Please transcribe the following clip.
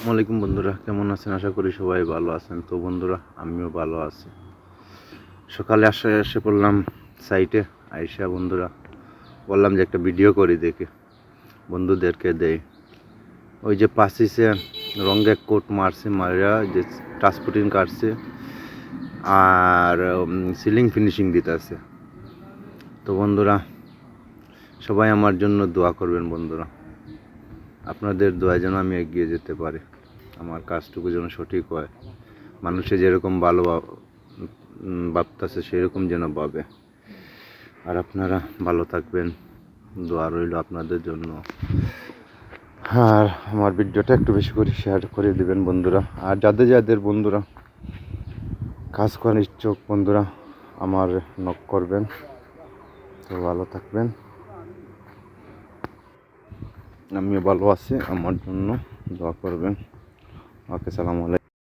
আসসালামাইকুম বন্ধুরা, কেমন আছেন? আশা করি সবাই ভালো আছেন। তো বন্ধুরা, আমিও ভালো আছি। সকালে এসে পড়লাম সাইটে। আইসা বন্ধুরা বললাম যে একটা ভিডিও করি, দেখে বন্ধুদেরকে দেই। ওই যে পাসিসে রঙে কোট মারছে, মারিয়া যে টাচপুটিং কাটছে আর সিলিং ফিনিশিং দিতেছে। তো বন্ধুরা, সবাই আমার জন্য দোয়া করবেন বন্ধুরা। আপনাদের দোয়া যেন আমি এগিয়ে যেতে পারি, আমার কাজটুকু যেন সঠিক হয়, মানুষে যেরকম ভালো ভাবতেছে সেরকম যেন ভাবে। আর আপনারা ভালো থাকবেন, দোয়া রইল আপনাদের জন্য। আর আমার ভিডিওটা একটু বেশি করে শেয়ার করে দিবেন বন্ধুরা। আর যাদের বন্ধুরা কাজ করার ইচ্ছুক বন্ধুরা, আমার নক করবেন। তো ভালো থাকবেন, আমিও ভালো আছি, আমার জন্য দোয়া করবেন। ওকে, সালাম আলাইকুম।